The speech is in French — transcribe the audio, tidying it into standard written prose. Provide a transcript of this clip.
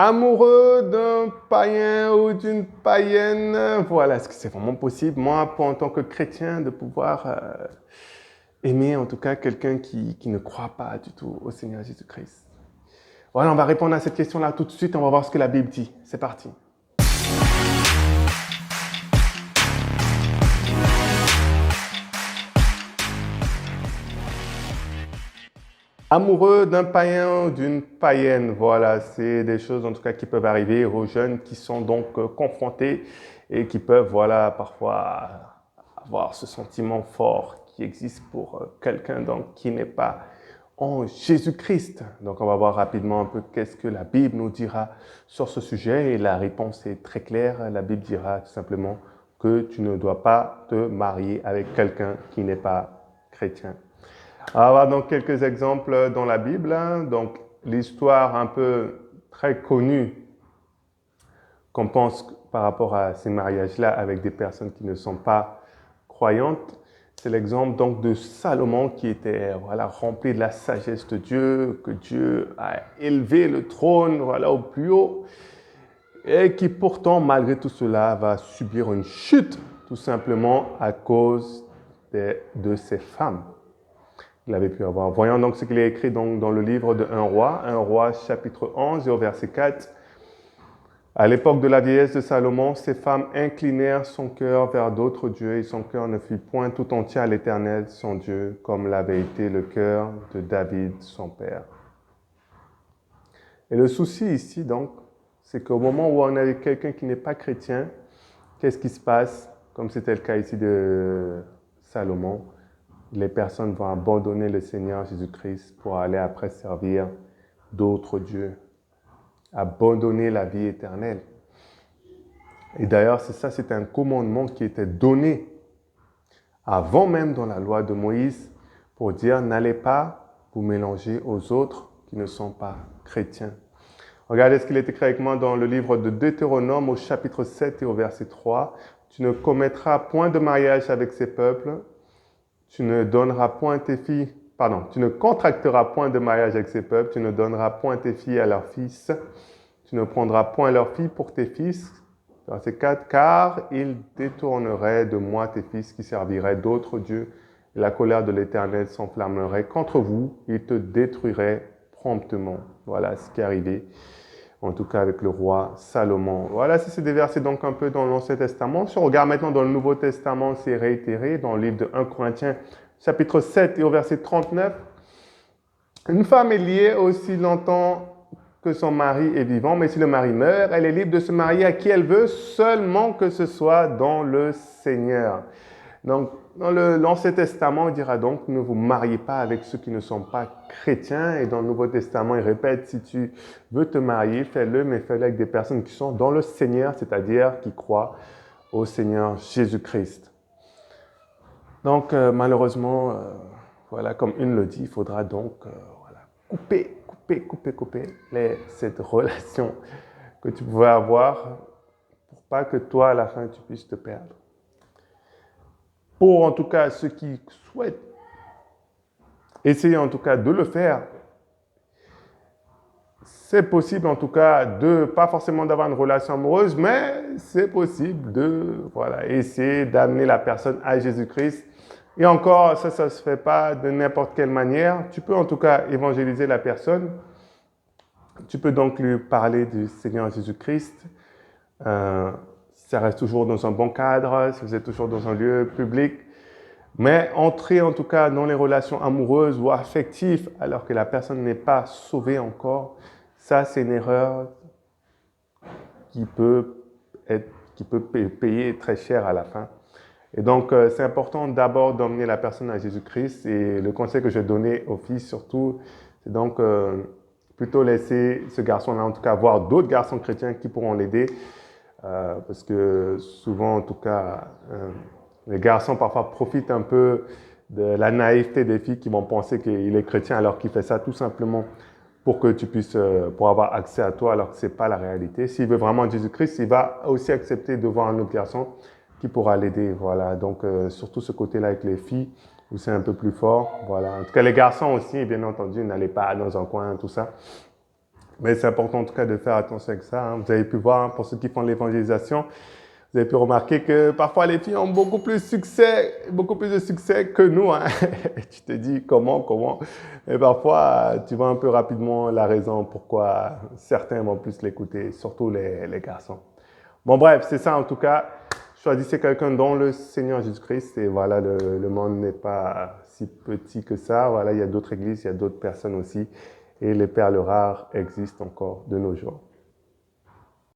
amoureux d'un païen ou d'une païenne, voilà, est-ce que c'est vraiment possible, moi, en tant que chrétien, de pouvoir aimer en tout cas quelqu'un qui ne croit pas du tout au Seigneur Jésus-Christ? Voilà, on va répondre à cette question-là tout de suite, on va voir ce que la Bible dit. C'est parti. Amoureux d'un païen ou d'une païenne, voilà, c'est des choses en tout cas qui peuvent arriver aux jeunes qui sont donc confrontés et qui peuvent, voilà, parfois avoir ce sentiment fort qui existe pour quelqu'un donc qui n'est pas en Jésus-Christ. Donc on va voir rapidement un peu qu'est-ce que la Bible nous dira sur ce sujet et la réponse est très claire. La Bible dira tout simplement que tu ne dois pas te marier avec quelqu'un qui n'est pas chrétien. On va voir donc quelques exemples dans la Bible. Donc, l'histoire un peu très connue qu'on pense par rapport à ces mariages-là avec des personnes qui ne sont pas croyantes, c'est l'exemple donc de Salomon qui était voilà, rempli de la sagesse de Dieu, que Dieu a élevé le trône voilà, au plus haut, et qui pourtant, malgré tout cela, va subir une chute, tout simplement à cause de ses femmes. Il avait pu avoir. Voyons donc ce qu'il est écrit donc dans le livre de 1 roi chapitre 11 et au verset 4. À l'époque de la vieillesse de Salomon, ses femmes inclinèrent son cœur vers d'autres dieux et son cœur ne fut point tout entier à l'Éternel, son Dieu, comme l'avait été le cœur de David, son père. Et le souci ici donc, c'est qu'au moment où on a quelqu'un qui n'est pas chrétien, qu'est-ce qui se passe, comme c'était le cas ici de Salomon? Les personnes vont abandonner le Seigneur Jésus-Christ pour aller après servir d'autres dieux. Abandonner la vie éternelle. Et d'ailleurs, c'est un commandement qui était donné avant même dans la loi de Moïse pour dire n'allez pas vous mélanger aux autres qui ne sont pas chrétiens. Regardez ce qu'il est écrit avec moi dans le livre de Deutéronome au chapitre 7 et au verset 3. Tu ne commettras point de mariage avec ces peuples. Tu ne contracteras point de mariage avec ces peuples, tu ne donneras point tes filles à leurs fils, tu ne prendras point leurs filles pour tes fils. Verset 4, car ils détourneraient de moi tes fils qui serviraient d'autres dieux, et la colère de l'Éternel s'enflammerait contre vous, il te détruirait promptement. Voilà ce qui est arrivé, en tout cas avec le roi Salomon. Voilà, c'est des versets donc un peu dans l'Ancien Testament. Si on regarde maintenant dans le Nouveau Testament, c'est réitéré dans le livre de 1 Corinthiens, chapitre 7 et au verset 39. Une femme est liée aussi longtemps que son mari est vivant, mais si le mari meurt, elle est libre de se marier à qui elle veut, seulement que ce soit dans le Seigneur. Donc, dans l'Ancien Testament, il dira donc, ne vous mariez pas avec ceux qui ne sont pas chrétiens. Et dans le Nouveau Testament, il répète, si tu veux te marier, fais-le, mais fais-le avec des personnes qui sont dans le Seigneur, c'est-à-dire qui croient au Seigneur Jésus-Christ. Donc, malheureusement, voilà, comme une le dit, il faudra donc voilà, couper cette relation que tu pouvais avoir pour pas que toi, à la fin, tu puisses te perdre. Pour en tout cas ceux qui souhaitent essayer en tout cas de le faire, c'est possible en tout cas pas forcément d'avoir une relation amoureuse, mais c'est possible de essayer d'amener la personne à Jésus-Christ. Et encore, ça ne se fait pas de n'importe quelle manière. Tu peux en tout cas évangéliser la personne. Tu peux donc lui parler du Seigneur Jésus-Christ. Ça reste toujours dans un bon cadre, si vous êtes toujours dans un lieu public. Mais entrer en tout cas dans les relations amoureuses ou affectives alors que la personne n'est pas sauvée encore, ça c'est une erreur qui peut payer très cher à la fin. Et donc c'est important d'abord d'emmener la personne à Jésus-Christ et le conseil que je donnais aux filles surtout, c'est donc plutôt laisser ce garçon-là en tout cas voir d'autres garçons chrétiens qui pourront l'aider parce que souvent en tout cas les garçons parfois profitent un peu de la naïveté des filles qui vont penser qu'il est chrétien alors qu'il fait ça tout simplement pour que tu puisses, pour avoir accès à toi alors que ce n'est pas la réalité. S'il veut vraiment Jésus-Christ, il va aussi accepter de voir un autre garçon qui pourra l'aider. Voilà. Donc, surtout ce côté-là avec les filles où c'est un peu plus fort. Voilà. En tout cas, les garçons aussi, bien entendu, n'allez pas dans un coin, tout ça. Mais c'est important en tout cas de faire attention avec ça, hein. Vous avez pu voir, hein, pour ceux qui font de l'évangélisation, vous avez pu remarquer que parfois les filles ont beaucoup plus de succès que nous, hein. Tu te dis comment. Et parfois, tu vois un peu rapidement la raison pourquoi certains vont plus l'écouter, surtout les garçons. Bon, bref, c'est ça en tout cas. Choisissez quelqu'un dont le Seigneur Jésus-Christ. Et voilà, le monde n'est pas si petit que ça. Voilà, il y a d'autres églises, il y a d'autres personnes aussi. Et les perles rares existent encore de nos jours.